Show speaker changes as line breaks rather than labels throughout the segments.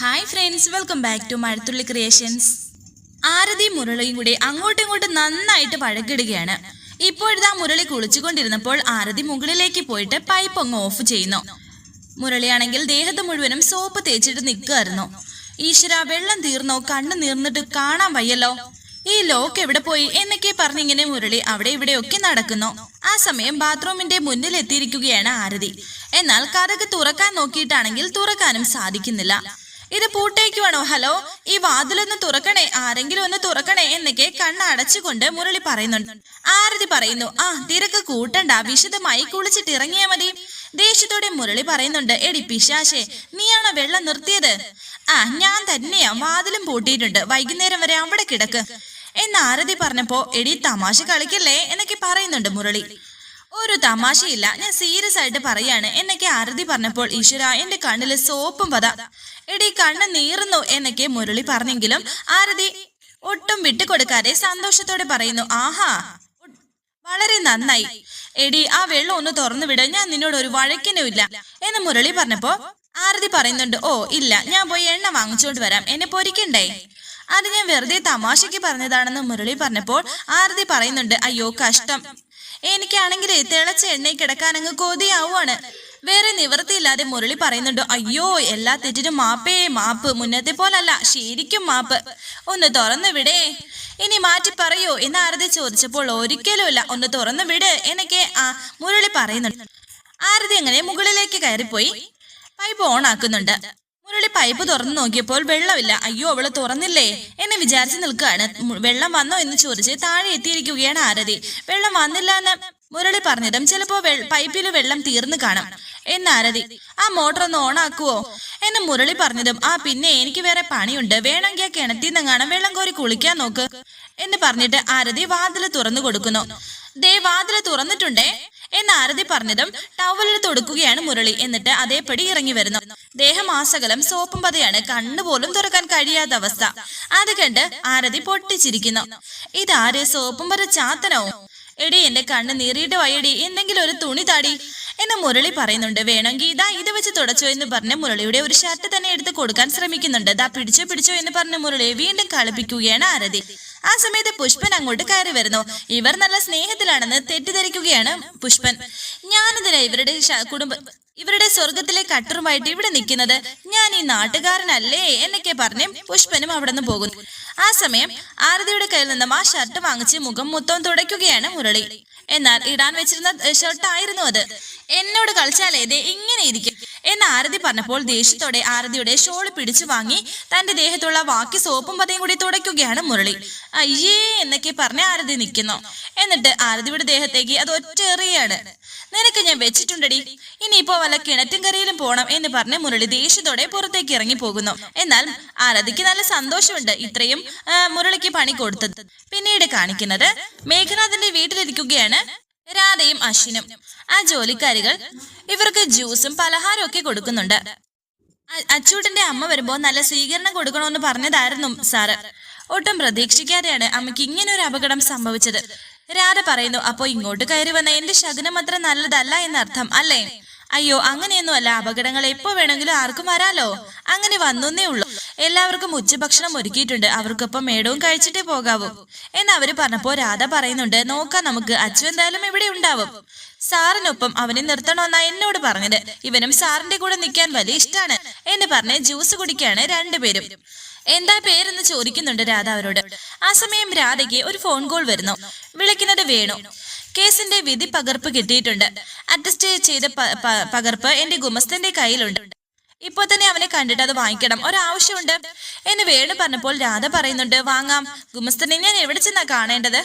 Hi friends, welcome back to Mazhathulli creations. Arathi മുരളിയും കൂടി അങ്ങോട്ടും ഇങ്ങോട്ടും നന്നായിട്ട് വഴക്കിടുകയാണ്. ഇപ്പോഴത്തെ മുരളി കുളിച്ചുകൊണ്ടിരുന്നപ്പോൾ ആരതി മുകളിലേക്ക് പോയിട്ട് പൈപ്പ് അങ്ങ് ഓഫ് ചെയ്യുന്നു. മുരളിയാണെങ്കിൽ ദേഹത്ത് മുഴുവനും സോപ്പ് തേച്ചിട്ട് നിൽക്കുമായിരുന്നു. ഈശ്വര, വെള്ളം തീർന്നോ, കണ്ണ് നീർന്നിട്ട് കാണാൻ വയ്യല്ലോ, ഈ ലോക്ക് എവിടെ പോയി എന്നൊക്കെ പറഞ്ഞിങ്ങനെ മുരളി അവിടെ ഇവിടെയൊക്കെ നടക്കുന്നു. ആ സമയം ബാത്റൂമിന്റെ മുന്നിൽ എത്തിയിരിക്കുകയാണ് ആരതി. എന്നാൽ കതക് തുറക്കാൻ നോക്കിയിട്ടാണെങ്കിൽ തുറക്കാനും സാധിക്കുന്നില്ല. ഇത് പൂട്ടേക്കുവാണോ? ഹലോ, ഈ വാതിലൊന്ന് തുറക്കണേ, ആരെങ്കിലും ഒന്ന് തുറക്കണേ എന്നൊക്കെ കണ്ണടച്ചുകൊണ്ട് മുരളി പറയുന്നുണ്ട്. ആരതി പറയുന്നു, തിരക്ക് കൂട്ടണ്ട, വിശദമായി കുളിച്ചിട്ട് ഇറങ്ങിയാ മതി. ദേഷ്യത്തോടെ മുരളി പറയുന്നുണ്ട്, എടി പിശാശേ, നീയാണോ വെള്ളം നിർത്തിയത്? ഞാൻ തന്നെയാ, വാതിലും പൂട്ടിയിട്ടുണ്ട്, വൈകുന്നേരം വരെ അവിടെ കിടക്ക് എന്ന് ആരതി പറഞ്ഞപ്പോ, എടി തമാശ കളിക്കല്ലേ എന്നൊക്കെ പറയുന്നുണ്ട് മുരളി. ഒരു തമാശയില്ല, ഞാൻ സീരിയസ് ആയിട്ട് പറയാണ് എന്നൊക്കെ ആരതി പറഞ്ഞപ്പോൾ, ഈശ്വര, എന്റെ കണ്ണില് സോപ്പും പത, എടി കണ്ണ് നീറുന്നു എന്നൊക്കെ മുരളി പറഞ്ഞെങ്കിലും ആരതി ഒട്ടും വിട്ടുകൊടുക്കാതെ സന്തോഷത്തോടെ പറയുന്നു, ആഹാ, വളരെ നന്നായി, എടി ആ വെള്ളം ഒന്ന് തുറന്നു വിട്, ഞാൻ നിന്നോട് ഒരു വഴക്കിനുമില്ല എന്ന് മുരളി പറഞ്ഞപ്പോ ആരതി പറയുന്നുണ്ട്, ഓ ഇല്ല, ഞാൻ പോയി എണ്ണ വാങ്ങിച്ചോണ്ട് വരാം, എന്നെ പൊരിക്കണ്ടേ? അത് ഞാൻ വെറുതെ തമാശയ്ക്ക് പറഞ്ഞതാണെന്ന് മുരളി പറഞ്ഞപ്പോൾ ആരതി പറയുന്നുണ്ട്, അയ്യോ കഷ്ടം, എനിക്കാണെങ്കിൽ തിളച്ച എണ്ണയിൽ കിടക്കാനങ്ങ് കൊതിയാവുകയാണ്. വേറെ നിവൃത്തിയില്ലാതെ മുരളി പറയുന്നുണ്ട്, അയ്യോ എല്ലാ തെറ്റിനും മാപ്പേ മാപ്പ്, മുന്നത്തെ പോലല്ല, ശരിക്കും മാപ്പ്, ഒന്ന് തുറന്നു വിടേ, ഇനി മാറ്റി പറയോ എന്ന് ആരതി ചോദിച്ചപ്പോൾ, ഒരിക്കലുമില്ല, ഒന്ന് തുറന്നു വിട് എന്നൊക്കെ മുരളി പറയുന്നുണ്ട്. ആരതി അങ്ങനെ മുകളിലേക്ക് കയറിപ്പോയി പൈപ്പ് ഓൺ ആക്കുന്നുണ്ട്. മുരളി പൈപ്പ് തുറന്നു നോക്കിയപ്പോൾ വെള്ളമില്ല. അയ്യോ, അവള് തുറന്നില്ലേ എന്ന് വിചാരിച്ച് നിൽക്കുകയാണ്. വെള്ളം വന്നോ എന്ന് ചോദിച്ച് താഴെ എത്തിയിരിക്കുകയാണ് ആരതി. വെള്ളം വന്നില്ല എന്ന് മുരളി പറഞ്ഞതും ചിലപ്പോ പൈപ്പിൽ വെള്ളം തീർന്നു കാണാം എന്ന് ആരതി. ആ മോട്ടർ ഒന്ന് ഓൺ ആക്കുവോ എന്ന് മുരളി പറഞ്ഞതും, പിന്നെ എനിക്ക് വേറെ പണിയുണ്ട്, വേണമെങ്കിൽ ആ കിണറ്റിൽ നിന്നെങ്ങാനും വെള്ളം കോരി കുളിക്കാൻ നോക്ക് എന്ന് പറഞ്ഞിട്ട് ആരതി വാതില് തുറന്നു കൊടുക്കുന്നു. ദേ വാതില് തുറന്നിട്ടുണ്ടേ എന്ന് ആരതി പറഞ്ഞതും ടവലിൽ തൊടുക്കുകയാണ് മുരളി. എന്നിട്ട് അതേപടി ഇറങ്ങി വരുന്നു. ദേഹമാസകലം സോപ്പും പതയാണ്, കണ്ണുപോലും തുറക്കാൻ കഴിയാത്ത അവസ്ഥ. അത് കണ്ട് ആരതി പൊട്ടിച്ചിരിക്കുന്നു. ഇതാരെ, സോപ്പും പത ചാത്തനോ? എടി എന്റെ കണ്ണ് നീറിയിട്ട് വയ്യടി, എന്തെങ്കിലും ഒരു തുണി താടി എന്ന് മുരളി പറയുന്നുണ്ട്. വേണമെങ്കിൽ ഇത് വെച്ച് തുടച്ചോ എന്ന് പറഞ്ഞ് മുരളിയുടെ ഒരു ഷർട്ട് തന്നെ എടുത്ത് കൊടുക്കാൻ ശ്രമിക്കുന്നുണ്ട്. പിടിച്ചോ എന്ന് പറഞ്ഞ് മുരളിയെ വീണ്ടും കളിപ്പിക്കുകയാണ് ആരതി. ആ സമയത്ത് പുഷ്പൻ അങ്ങോട്ട് കയറി വരുന്നു. ഇവർ നല്ല സ്നേഹത്തിലാണെന്ന് തെറ്റിദ്ധരിക്കുകയാണ് പുഷ്പൻ. ഞാനിതിനാ ഇവരുടെ സ്വർഗത്തിലെ കട്ടറുമായിട്ട് ഇവിടെ നിൽക്കുന്നത്, ഞാൻ ഈ നാട്ടുകാരനല്ലേ എന്നൊക്കെ പറഞ്ഞ് പുഷ്പനും അവിടെ നിന്ന് പോകുന്നു. ആ സമയം ആരതിയുടെ കയ്യിൽ നിന്നും ആ ഷർട്ട് വാങ്ങിച്ച് മുഖം മൊത്തം തുടയ്ക്കുകയാണ് മുരളി. എന്നാൽ ഇടാൻ വെച്ചിരുന്ന ഷർട്ടായിരുന്നു അത്. എന്നോട് കളിച്ചാലേ ദേ ഇങ്ങനെ ഇരിക്കും എന്ന് ആരതി പറഞ്ഞപ്പോൾ ദേഷ്യത്തോടെ ആരതിയുടെ ഷോള് പിടിച്ചു വാങ്ങി തന്റെ ദേഹത്തുള്ള ബാക്കി സോപ്പും പതയും കൂടി തുടയ്ക്കുകയാണ് മുരളി. അയ്യേ എന്നൊക്കെ പറഞ്ഞ് ആരതി നിൽക്കുന്നു. എന്നിട്ട് ആരതിയുടെ ദേഹത്തേക്ക് അത് ഒറ്റേറിയാണ്. നിനക്ക് ഞാൻ വെച്ചിട്ടുണ്ടടി, ഇനിയിപ്പോ വല്ല കിണറ്റും കരയിലും പോണം എന്ന് പറഞ്ഞ് മുരളി ദേഷ്യത്തോടെ പുറത്തേക്ക് ഇറങ്ങി പോകുന്നു. എന്നാൽ ആരതിക്ക് നല്ല സന്തോഷമുണ്ട് ഇത്രയും മുരളിക്ക് പണി കൊടുത്തത്. പിന്നീട് കാണിക്കുന്നത് മേഘനാഥന്റെ വീട്ടിലിരിക്കുകയാണ് രാധയും അശ്വിനും. ആ ജോലിക്കാരികൾ ഇവർക്ക് ജ്യൂസും പലഹാരവും ഒക്കെ കൊടുക്കുന്നുണ്ട്. അച്ചൂട്ടന്റെ അമ്മ വരുമ്പോ നല്ല സ്വീകരണം കൊടുക്കണമെന്ന് പറഞ്ഞതായിരുന്നു സാറ്. ഒട്ടും പ്രതീക്ഷിക്കാതെയാണ് അമ്മയ്ക്ക് ഇങ്ങനെ ഒരു അപകടം സംഭവിച്ചത്. രാധ പറയുന്നു, അപ്പോ ഇങ്ങോട്ട് കയറി വന്ന എന്റെ ശകുനം അത്ര നല്ലതല്ല എന്നർത്ഥം അല്ലേ? അയ്യോ, അങ്ങനെയൊന്നുമല്ല, അപകടങ്ങൾ എപ്പോ വേണമെങ്കിലും ആർക്കും വരാലോ, അങ്ങനെ വന്നേ ഉള്ളൂ. എല്ലാവർക്കും ഉച്ചഭക്ഷണം ഒരുക്കിയിട്ടുണ്ട്, അവർക്കൊപ്പം മേടവും കഴിച്ചിട്ടേ പോകാവൂ എന്ന് അവര് പറഞ്ഞപ്പോ രാധ പറയുന്നുണ്ട്, നോക്കാം നമുക്ക്, അച്ചു എന്തായാലും ഇവിടെ ഉണ്ടാവും, സാറിനൊപ്പം അവനെ നിർത്തണമെന്നാ എന്നോട് പറഞ്ഞത്, ഇവനും സാറിന്റെ കൂടെ നിൽക്കാൻ വലിയ ഇഷ്ടമാണ് എന്ന് പറഞ്ഞ് ജ്യൂസ് കുടിക്കാണ് രണ്ടുപേരും. എന്താ പേരെന്ന് ചോദിക്കുന്നുണ്ട് രാധ അവരോട്. ആ സമയം രാധയ്ക്ക് ഒരു ഫോൺ കോൾ വരുന്നു. വിളിക്കുന്നത് വേണു. കേസിന്റെ വിധി പകർപ്പ് കിട്ടിയിട്ടുണ്ട്, അറ്റസ്റ്റ് ചെയ്ത പകർപ്പ് എന്റെ ഗുമസ്തന്റെ കയ്യിലുണ്ട്, ഇപ്പൊ തന്നെ അവനെ കണ്ടിട്ട് അത് വാങ്ങിക്കണം, ഒരാവശ്യമുണ്ട് എന്ന് വേണു പറഞ്ഞപ്പോൾ രാധ പറയുന്നുണ്ട്, വാങ്ങാം, ഗുമസ്തനെ ഞാൻ എവിടെ ചെന്നാ കാണേണ്ടത്?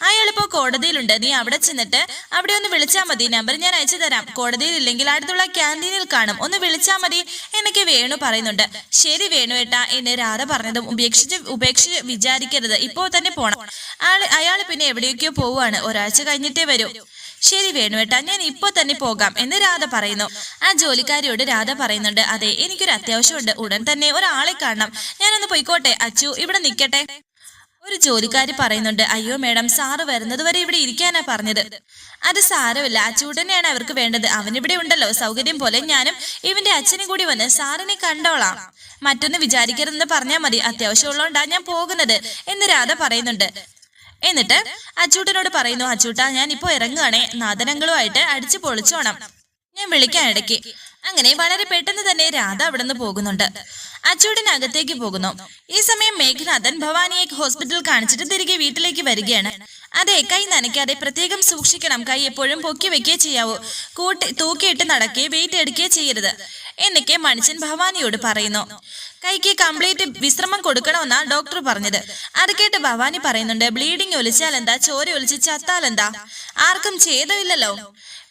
അയാളിപ്പോ കോടതിയിലുണ്ട്, നീ അവിടെ ചെന്നിട്ട് അവിടെ ഒന്ന് വിളിച്ചാൽ മതി, നമ്പർ ഞാൻ അയച്ചു തരാം, കോടതിയിൽ ഇല്ലെങ്കിൽ അടുത്തുള്ള ക്യാൻറ്റീനിൽ കാണും, ഒന്ന് വിളിച്ചാൽ മതി എന്നൊക്കെ വേണു പറയുന്നുണ്ട്. ശരി വേണു ഏട്ടാ എന്ന് രാധ പറഞ്ഞതും ഉപേക്ഷിച്ച് വിചാരിക്കരുത്, ഇപ്പോ തന്നെ പോണം, അയാൾ പിന്നെ എവിടേക്കോ പോവാണ്, ഒരാഴ്ച കഴിഞ്ഞിട്ടേ വരൂ. ശരി വേണുവേട്ടാ, ഞാൻ ഇപ്പൊ തന്നെ പോകാം എന്ന് രാധ പറയുന്നു. ആ ജോലിക്കാരിയോട് രാധ പറയുന്നുണ്ട്, അതെ എനിക്കൊരു അത്യാവശ്യമുണ്ട്, ഉടൻ തന്നെ ഒരാളെ കാണണം, ഞാനൊന്ന് പോയിക്കോട്ടെ, അച്ചു ഇവിടെ നിൽക്കട്ടെ. ഒരു ജോലിക്കാരി പറയുന്നുണ്ട്, അയ്യോ മേഡം, സാറ് വരുന്നത് വരെ ഇവിടെ ഇരിക്കാനാ പറഞ്ഞത്. അത് സാരമില്ല, അച്ചൂട്ടനെയാണ് അവർക്ക് വേണ്ടത്, അവനിവിടെ ഉണ്ടല്ലോ, സൗകര്യം പോലെ ഞാനും ഇവന്റെ അച്ഛനും കൂടി വന്ന് സാറിനെ കണ്ടോളാം. മറ്റൊന്ന് വിചാരിക്കരുതെന്ന് പറഞ്ഞാൽ മതി, അത്യാവശ്യമുള്ളതുകൊണ്ടാ ഞാൻ പോകുന്നത് എന്ന് രാധ പറയുന്നുണ്ട്. എന്നിട്ട് അച്ചൂട്ടനോട് പറയുന്നു, അച്ചൂട്ടാ ഞാൻ ഇപ്പോ ഇറങ്ങുകയാണേ, നാദനങ്ങളുമായിട്ട് അടിച്ചു പൊളിച്ചോണം, ഞാൻ വിളിക്കാൻ ഇടയ്ക്ക്. അങ്ങനെ വളരെ പെട്ടെന്ന് തന്നെ രാധ അവിടെ നിന്ന് പോകുന്നുണ്ട്. അച്ചൂട്ടനകത്തേക്ക് പോകുന്നു. ഈ സമയം മേഘനാഥൻ ഭവാനിയെ ഹോസ്പിറ്റലിൽ കാണിച്ചിട്ട് തിരികെ വീട്ടിലേക്ക് വരികയാണ്. അതെ, കൈ നനയ്ക്കാതെ പ്രത്യേകം സൂക്ഷിക്കണം, കൈ എപ്പോഴും പൊക്കി വെക്കേ ചെയ്യാവൂ, തൂക്കിയിട്ട് നടക്കേ വെയിറ്റ് എടുക്കേ ചെയ്യരുത് എന്നൊക്കെ മനുഷ്യൻ ഭവാനിയോട് പറയുന്നു. കൈക്ക് കംപ്ലീറ്റ് വിശ്രമം കൊടുക്കണമെന്നാ ഡോക്ടർ പറഞ്ഞത്. അത് കേട്ട് ഭവാനി പറയുന്നുണ്ട്, ബ്ലീഡിങ് ഒലിച്ചാൽ എന്താ, ചോര ഒലിച്ച് ചത്താൽ എന്താ, ആർക്കും ഛേദമില്ലല്ലോ.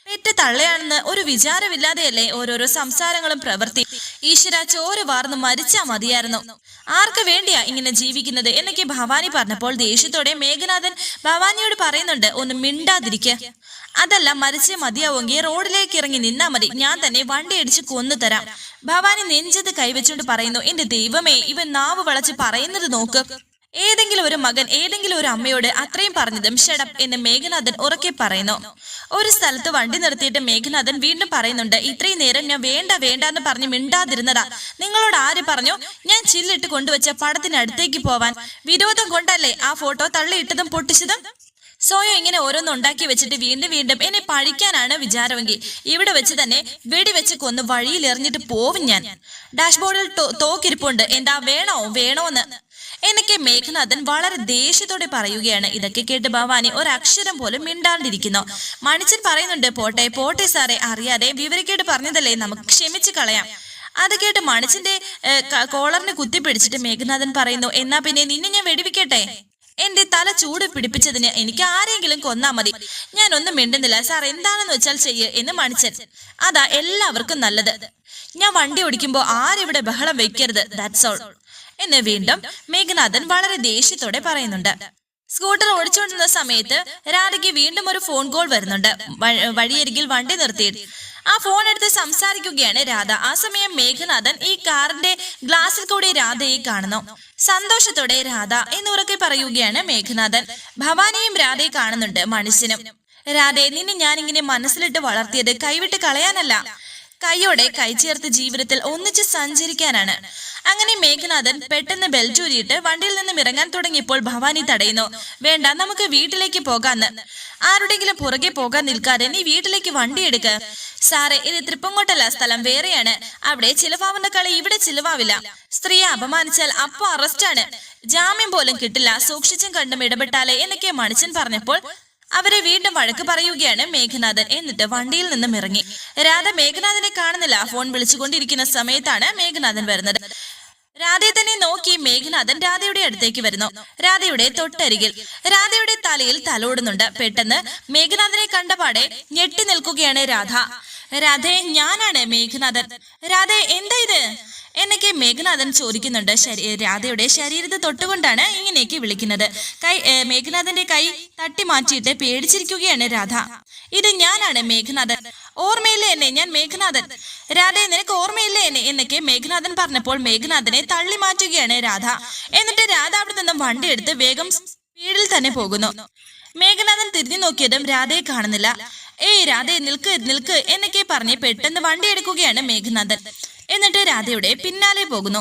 പെറ്റ് തള്ളയാണെന്ന് ഒരു വിചാരമില്ലാതെയല്ലേ ഓരോരോ സംസാരങ്ങളും പ്രവൃത്തി. ഈശ്വര, ചോര വാർന്ന് മരിച്ചാ മതിയായിരുന്നു, ആർക്ക് വേണ്ടിയാ ഇങ്ങനെ ജീവിക്കുന്നത് എന്നൊക്കെ ഭവാനി പറഞ്ഞപ്പോൾ ദേഷ്യത്തോടെ മേഘനാഥൻ ഭവാനിയോട് പറയുന്നുണ്ട്, ഒന്ന് മിണ്ടാതിരിക്കുക, അതല്ല മരിച്ചേ മതിയാവുമെങ്കിൽ റോഡിലേക്ക് ഇറങ്ങി നിന്നാ മതി, ഞാൻ തന്നെ വണ്ടി അടിച്ച് കൊന്നു തരാം. ഭവാനി നെഞ്ചത് കൈവച്ചുകൊണ്ട് പറയുന്നു, എന്റെ ദൈവമേ, ഇവൻ നാവ് വളച്ച് പറയുന്നത് നോക്ക്. ഏതെങ്കിലും ഒരു മകൻ ഏതെങ്കിലും ഒരു അമ്മയോട് അത്രയും പറഞ്ഞതും ഷടപ്പ് എന്ന് മേഘനാഥൻ ഉറക്കെ പറയുന്നു. ഒരു സ്ഥലത്ത് വണ്ടി നിർത്തിയിട്ട് മേഘനാഥൻ വീണ്ടും പറയുന്നുണ്ട്, ഇത്രയും നേരം ഞാൻ വേണ്ട വേണ്ട എന്ന് പറഞ്ഞ് മിണ്ടാതിരുന്നതാ, നിങ്ങളോട് ആര് പറഞ്ഞു ഞാൻ ചില്ലിട്ട് കൊണ്ടുവച്ച പടത്തിനടുത്തേക്ക് പോവാൻ? വിരോധം കൊണ്ടല്ലേ ആ ഫോട്ടോ തള്ളിയിട്ടതും പൊട്ടിച്ചതും? സോയോ ഇങ്ങനെ ഓരോന്നും ഉണ്ടാക്കി വെച്ചിട്ട് വീണ്ടും വീണ്ടും എന്നെ പഴിക്കാനാണ് വിചാരമെങ്കിൽ ഇവിടെ വെച്ച് തന്നെ വെടിവെച്ച് കൊന്ന് വഴിയിൽ എറിഞ്ഞിട്ട് പോവും ഞാൻ. ഡാഷ്ബോർഡിൽ തോക്കിരിപ്പുണ്ട്, എന്താ വേണോന്ന് എന്നൊക്കെ മേഘനാഥൻ വളരെ ദേഷ്യത്തോടെ പറയുകയാണ്. ഇതൊക്കെ കേട്ട് ഭവാനി ഒരക്ഷരം പോലും മിണ്ടാണ്ടിരിക്കുന്നു. മണിച്ചൻ പറയുന്നുണ്ട്, പോട്ടെ പോട്ടെ സാറേ, അറിയാതെ വിവരക്കേട് പറഞ്ഞതല്ലേ, നമുക്ക് ക്ഷമിച്ചു കളയാം. അത് കേട്ട് മണിച്ചന്റെ കോളറിനെ കുത്തിപ്പിടിച്ചിട്ട് മേഘനാഥൻ പറയുന്നു, എന്നാ പിന്നെ നിന്നെ ഞാൻ വെടിവെക്കട്ടെ? എന്റെ തല ചൂട് പിടിപ്പിച്ചതിന് എനിക്ക് ആരെങ്കിലും കൊന്നാ മതി, ഞാനൊന്നും മിണ്ടുന്നില്ല സാർ, എന്താണെന്ന് വെച്ചാൽ ചെയ്യ് എന്ന് മണിച്ചൻ. അതാ എല്ലാവർക്കും നല്ലത്, ഞാൻ വണ്ടി ഓടിക്കുമ്പോ ആരിവിടെ ബഹളം വെക്കരുത്, ദാറ്റ്സ് ഓൾ എന്ന് വീണ്ടും മേഘനാഥൻ വളരെ ദേഷ്യത്തോടെ പറയുന്നുണ്ട്. സ്കൂട്ടർ ഓടിച്ചുകൊണ്ടിരുന്ന സമയത്ത് രാധയ്ക്ക് വീണ്ടും ഒരു ഫോൺ കോൾ വരുന്നുണ്ട്. വഴിയരികിൽ വണ്ടി നിർത്തിയിട്ട് ആ ഫോൺ എടുത്ത് സംസാരിക്കുകയാണ് രാധ. ആ സമയം മേഘനാഥൻ ഈ കാറിന്റെ ഗ്ലാസിൽ കൂടി രാധയെ കാണുന്നു. സന്തോഷത്തോടെ രാധ എന്നുറക്കെ പറയുകയാണ് മേഘനാഥൻ. ഭവാനിയും രാധയെ കാണുന്നുണ്ട്. മനുഷ്യനും, രാധെ, നിന്നെ ഞാനിങ്ങനെ മനസ്സിലിട്ട് വളർത്തിയത് കൈവിട്ട് കളയാനല്ല, കൈയോടെ കൈ ചേർത്ത് ജീവിതത്തിൽ ഒന്നിച്ച് സഞ്ചരിക്കാനാണ്. അങ്ങനെ മേഘനാഥൻ പെട്ടെന്ന് ബെൽറ്റൂരിയിട്ട് വണ്ടിയിൽ നിന്നും ഇറങ്ങാൻ തുടങ്ങിയപ്പോൾ ഭവാനി തടയുന്നു. വേണ്ട, നമുക്ക് വീട്ടിലേക്ക് പോകാന്ന്. ആരുടെങ്കിലും പുറകെ പോകാൻ നിൽക്കാതെ നീ വീട്ടിലേക്ക് വണ്ടി എടുക്ക. സാറേ, ഇത് തൃപ്പങ്കോട്ടല്ല, സ്ഥലം വേറെയാണ്, അവിടെ ചിലവാവുന്ന കളി ഇവിടെ ചിലവാവില്ല. സ്ത്രീയെ അപമാനിച്ചാൽ അപ്പൊ അറസ്റ്റാണ്, ജാമ്യം പോലും കിട്ടില്ല, സൂക്ഷിച്ചും കണ്ടും ഇടപെട്ടാലേ എന്നൊക്കെ മണിച്ചൻ പറഞ്ഞപ്പോൾ അവരെ വീണ്ടും വഴക്ക് പറയുകയാണ് മേഘനാഥൻ. എന്നിട്ട് വണ്ടിയിൽ നിന്നും ഇറങ്ങി. രാധ മേഘനാഥനെ കാണുന്നില്ല. ഫോൺ വിളിച്ചുകൊണ്ടിരിക്കുന്ന സമയത്താണ് മേഘനാഥൻ വരുന്നത്. രാധയെ തന്നെ നോക്കി മേഘനാഥൻ രാധയുടെ അടുത്തേക്ക് വരുന്നു. രാധയുടെ തൊട്ടരികിൽ രാധയുടെ തലയിൽ തലോടുന്നുണ്ട്. പെട്ടെന്ന് മേഘനാഥനെ കണ്ടപാടെ ഞെട്ടി നിൽക്കുകയാണ് രാധ. രാധേ, ഞാനാണ് മേഘനാഥൻ. രാധ, എന്താ ഇത് എന്നൊക്കെ മേഘനാഥൻ ചോദിക്കുന്നുണ്ട്. രാധയുടെ ശരീരത്തെ തൊട്ടുകൊണ്ടാണ് ഇങ്ങനെയൊക്കെ വിളിക്കുന്നത്. മേഘനാഥന്റെ കൈ തട്ടി മാറ്റിയിട്ട് പേടിച്ചിരിക്കുകയാണ് രാധ. ഇത് ഞാനാണ് മേഘനാഥൻ, ഓർമ്മയില്ലേ എന്നെ, ഞാൻ മേഘനാഥൻ. രാധയെ, നിനക്ക് ഓർമ്മയില്ലേ എന്നെ എന്നൊക്കെ മേഘനാഥൻ പറഞ്ഞപ്പോൾ മേഘനാഥനെ തള്ളി മാറ്റുകയാണ് രാധ. എന്നിട്ട് രാധ അവിടെ നിന്നും വണ്ടി എടുത്ത് വേഗം സ്പീഡിൽ തന്നെ പോകുന്നു. മേഘനാഥൻ തിരിഞ്ഞു നോക്കിയതും രാധയെ കാണുന്നില്ല. ഏയ് രാധേ, നിൽക്ക് നിൽക്ക് എന്നൊക്കെ പറഞ്ഞ് പെട്ടെന്ന് വണ്ടി എടുക്കുകയാണ് മേഘനാഥൻ. എന്നിട്ട് രാധയുടെ പിന്നാലെ പോകുന്നു.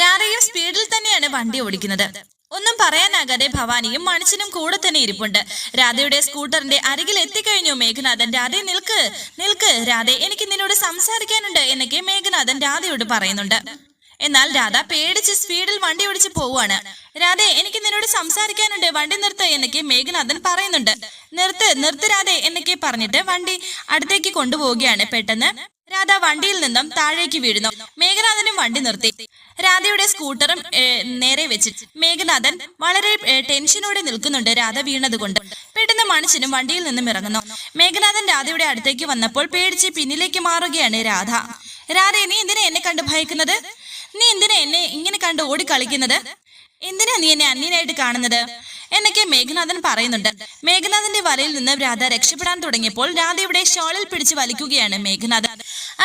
രാധയും സ്പീഡിൽ തന്നെയാണ് വണ്ടി ഓടിക്കുന്നത്. ഒന്നും പറയാനാകാതെ ഭവാനിയും മണിച്ചനും കൂടെ തന്നെ ഇരിപ്പുണ്ട്. രാധയുടെ സ്കൂട്ടറിന്റെ അരികിൽ എത്തിക്കഴിഞ്ഞു മേഘനാഥൻ. രാധേ, നിൽക്ക് നിൽക്ക് രാധേ, എനിക്ക് നിന്നോട് സംസാരിക്കാനുണ്ട് എന്നൊക്കെ മേഘനാഥൻ രാധയോട് പറയുന്നുണ്ട്. എന്നാൽ രാധ പേടിച്ച് സ്പീഡിൽ വണ്ടി ഓടിച്ച് പോവുകയാണ്. രാധേ, എനിക്ക് നിന്നോട് സംസാരിക്കാനുണ്ട്, വണ്ടി നിർത്ത് എന്നൊക്കെ മേഘനാഥൻ പറയുന്നുണ്ട്. നിർത്ത് രാധേ എന്നൊക്കെ പറഞ്ഞിട്ട് വണ്ടി അടുത്തേക്ക് കൊണ്ടുപോവുകയാണ്. പെട്ടെന്ന് രാധ വണ്ടിയിൽ നിന്നും താഴേക്ക് വീഴുന്നു. മേഘനാഥനും വണ്ടി നിർത്തി. രാധയുടെ സ്കൂട്ടറും നേരെ വെച്ച് മേഘനാഥൻ വളരെ ടെൻഷനോടെ നിൽക്കുന്നുണ്ട് രാധ വീണത് കൊണ്ട്. പെട്ടെന്ന് മനുഷ്യനും വണ്ടിയിൽ നിന്നും ഇറങ്ങുന്നു. മേഘനാഥൻ രാധയുടെ അടുത്തേക്ക് വന്നപ്പോൾ പേടിച്ച് പിന്നിലേക്ക് മാറുകയാണ് രാധ. രാധ, നീ എന്തിനാ എന്നെ കണ്ട് ഭയക്കുന്നത്? നീ എന്തിനാ എന്നെ ഇങ്ങനെ കണ്ട് ഓടി കളിക്കുന്നത്? എന്തിനാ നീ എന്നെ അന്യനായിട്ട് കാണുന്നത് എന്നൊക്കെ മേഘനാഥൻ പറയുന്നുണ്ട്. മേഘനാഥന്റെ വലയിൽ നിന്ന് രാധ രക്ഷപ്പെടാൻ തുടങ്ങിയപ്പോൾ രാധയുടെ ഷോളിൽ പിടിച്ച് വലിക്കുകയാണ് മേഘനാഥൻ.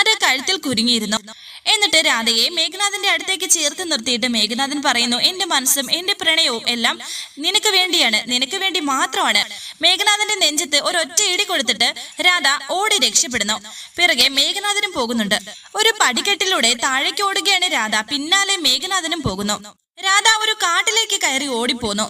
അത് കഴുത്തിൽ കുരുങ്ങിയിരുന്നു. എന്നിട്ട് രാധയെ മേഘനാഥന്റെ അടുത്തേക്ക് ചേർത്ത് നിർത്തിയിട്ട് മേഘനാഥൻ പറയുന്നു, എന്റെ മനസ്സും എന്റെ പ്രണയവും എല്ലാം നിനക്ക് വേണ്ടിയാണ്, നിനക്ക് വേണ്ടി മാത്രമാണ്. മേഘനാഥന്റെ നെഞ്ചത്ത് ഒരൊറ്റ ഇടി കൊടുത്തിട്ട് രാധ ഓടി രക്ഷപ്പെടുന്നു. പിറകെ മേഘനാഥനും പോകുന്നുണ്ട്. ഒരു പടിക്കെട്ടിലൂടെ താഴേക്ക് ഓടുകയാണ് രാധ. പിന്നാലെ മേഘനാഥനും പോകുന്നു. രാധ ഒരു കാട്ടിലേക്ക് കയറി ഓടിപ്പോന്നു.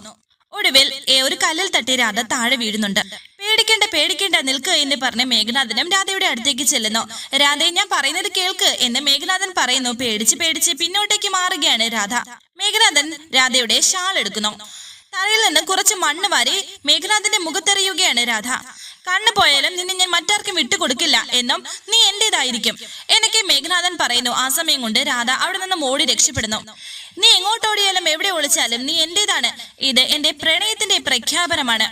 ഒടുവിൽ ഒരു കല്ലിൽ തട്ടി രാധ താഴെ വീഴുന്നുണ്ട്. പേടിക്കേണ്ട പേടിക്കേണ്ട, നിൽക്ക് എന്ന് പറഞ്ഞ് മേഘനാഥനും രാധയുടെ അടുത്തേക്ക് ചെല്ലുന്നു. രാധയെ, ഞാൻ പറയുന്നത് കേൾക്ക് എന്ന് മേഘനാഥൻ പറയുന്നു. പേടിച്ച് പേടിച്ച് പിന്നോട്ടേക്ക് മാറുകയാണ് രാധ. മേഘനാഥൻ രാധയുടെ ഷാൾ എടുക്കുന്നു. തറയിൽ നിന്ന് കുറച്ച് മണ്ണ് വാരി മേഘനാഥന്റെ മുഖത്തെറിയുകയാണ് രാധ. കണ്ണു പോയാലും നിന്നെ ഞാൻ മറ്റാർക്കും വിട്ടുകൊടുക്കില്ല എന്നും നീ എന്റേതായിരിക്കും എന്നൊക്കെ മേഘനാഥൻ പറയുന്നു. ആ സമയം കൊണ്ട് രാധ അവിടെ നിന്ന് ഓടി രക്ഷപ്പെടുന്നു. നീ എങ്ങോട്ടോടിയാലും എവിടെ ഒളിച്ചാലും നീ എന്റേതാണ്. ഇത് എന്റെ പ്രണയത്തിന്റെ പ്രഖ്യാപനമാണ്.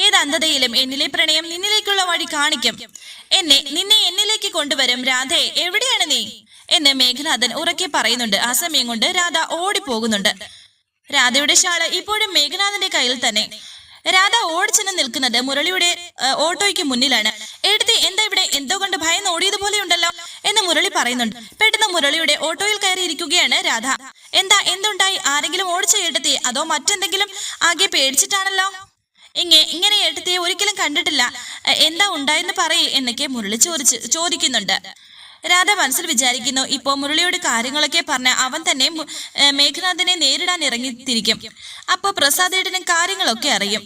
ഏത് അന്ധതയിലും എന്നിലെ പ്രണയം നിന്നിലേക്കുള്ള വഴി കാണിക്കും. നിന്നെ എന്നിലേക്ക് കൊണ്ടുവരും. രാധേ, എവിടെയാണ് നീ എന്ന് മേഘനാഥൻ ഉറക്കെ പറയുന്നുണ്ട്. ആ സമയം കൊണ്ട് രാധ ഓടിപ്പോകുന്നുണ്ട്. രാധയുടെ ഷാള് ഇപ്പോഴും മേഘനാഥന്റെ കയ്യിൽ തന്നെ. രാധ ഓടിച്ചെന്ന് നിൽക്കുന്നത് മുരളിയുടെ ഓട്ടോയ്ക്ക് മുന്നിലാണ്. എടുത്തി, എന്താ ഇവിടെ? എന്തോ കൊണ്ട് ഭയന്ന് ഓടിയതുപോലെ ഉണ്ടല്ലോ എന്ന് മുരളി പറയുന്നുണ്ട്. പെട്ടെന്ന് മുരളിയുടെ ഓട്ടോയിൽ കയറി ഇരിക്കുകയാണ് രാധ. എന്തുണ്ടായി? ആരെങ്കിലും ഓടിച്ച എടുത്തി, അതോ മറ്റെന്തെങ്കിലും? ആകെ പേടിച്ചിട്ടാണല്ലോ. ഇങ്ങനെ എടുത്തിയെ ഒരിക്കലും കണ്ടിട്ടില്ല. എന്താ ഉണ്ടായെന്ന് പറയേ എന്നൊക്കെ മുരളി ചോദിക്കുന്നുണ്ട്. രാധ മനസ്സിൽ വിചാരിക്കുന്നു, ഇപ്പോ മുരളിയോട് കാര്യങ്ങളൊക്കെ പറഞ്ഞ അവൻ തന്നെ മേഘനാഥനെ നേരിടാൻ ഇറങ്ങിത്തിരിക്കും. അപ്പോ പ്രസാദേട്ടനും കാര്യങ്ങളൊക്കെ അറിയും.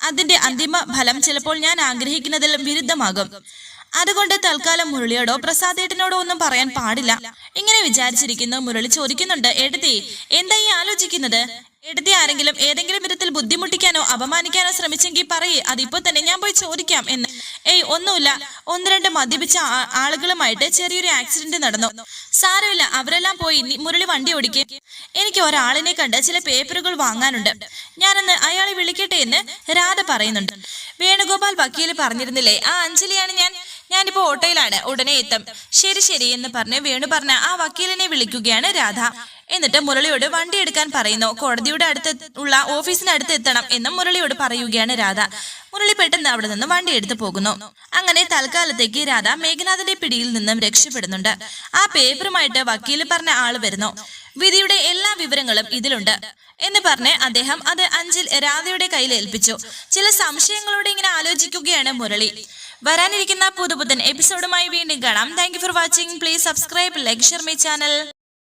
അതിന്റെ അന്തിമ ഫലം ചിലപ്പോൾ ഞാൻ ആഗ്രഹിക്കുന്നതിൽ വിരുദ്ധമാകും. അതുകൊണ്ട് തൽക്കാലം മുരളിയോടോ പ്രസാദേട്ടനോടോ ഒന്നും പറയാൻ പാടില്ല. ഇങ്ങനെ വിചാരിച്ചിരിക്കുന്നു. മുരളി ചോദിക്കുന്നുണ്ട്, എടുത്തി, എന്താ ഈ ആലോചിക്കുന്നത്? എടുത്തി ആരെങ്കിലും ഏതെങ്കിലും വിധത്തിൽ ബുദ്ധിമുട്ടിക്കാനോ അപമാനിക്കാനോ ശ്രമിച്ചെങ്കിൽ പറയേ, അതിപ്പോ തന്നെ ഞാൻ പോയി ചോദിക്കാം എന്ന്. ഒന്നുമില്ല, 1-2 മദ്യപിച്ച ആളുകളുമായിട്ട് ചെറിയൊരു ആക്സിഡന്റ് നടന്നു. സാരമില്ല, അവരെല്ലാം പോയി. മുരളി വണ്ടി ഓടിക്കേ. എനിക്ക് ഒരാളിനെ കണ്ട് ചില പേപ്പറുകൾ വാങ്ങാനുണ്ട്. ഞാനൊന്ന് അയാളെ വിളിക്കട്ടെ എന്ന് രാധ പറയുന്നുണ്ട്. വേണുഗോപാൽ വക്കീല് പറഞ്ഞിരുന്നില്ലേ, ആ അഞ്ജലിയാണ് ഞാനിപ്പോ ഓട്ടോയിലാണ്, ഉടനെ എത്തും. ശരി എന്ന് പറഞ്ഞ് വേണു പറഞ്ഞ ആ വക്കീലിനെ വിളിക്കുകയാണ് രാധ. എന്നിട്ട് മുരളിയോട് വണ്ടി എടുക്കാൻ പറയുന്നു. കോടതിയുടെ അടുത്തുള്ള ഓഫീസിനടുത്ത് എത്തണം എന്നും മുരളിയോട് പറയുകയാണ് രാധ. മുരളി പെട്ടെന്ന് അവിടെ നിന്ന് വണ്ടി എടുത്ത് പോകുന്നു. അങ്ങനെ തൽക്കാലത്തേക്ക് രാധ മേഘനാഥന്റെ പിടിയിൽ നിന്നും രക്ഷപ്പെടുന്നുണ്ട്. ആ പേപ്പറുമായിട്ട് വക്കീല് പറഞ്ഞ ആള് വരുന്നു. വിധിയുടെ എല്ലാ വിവരങ്ങളും ഇതിലുണ്ട് എന്ന് പറഞ്ഞ് അദ്ദേഹം അത് രാധയുടെ കയ്യിൽ ഏൽപ്പിച്ചു. ചില സംശയങ്ങളോടെ ഇങ്ങനെ ആലോചിക്കുകയാണ് മുരളി. വരാനിരിക്കുന്ന പുതുപുത്തൻ എപ്പിസോഡുമായി വീണ്ടും കാണാം. Thank you for watching. Please subscribe, like, share my channel.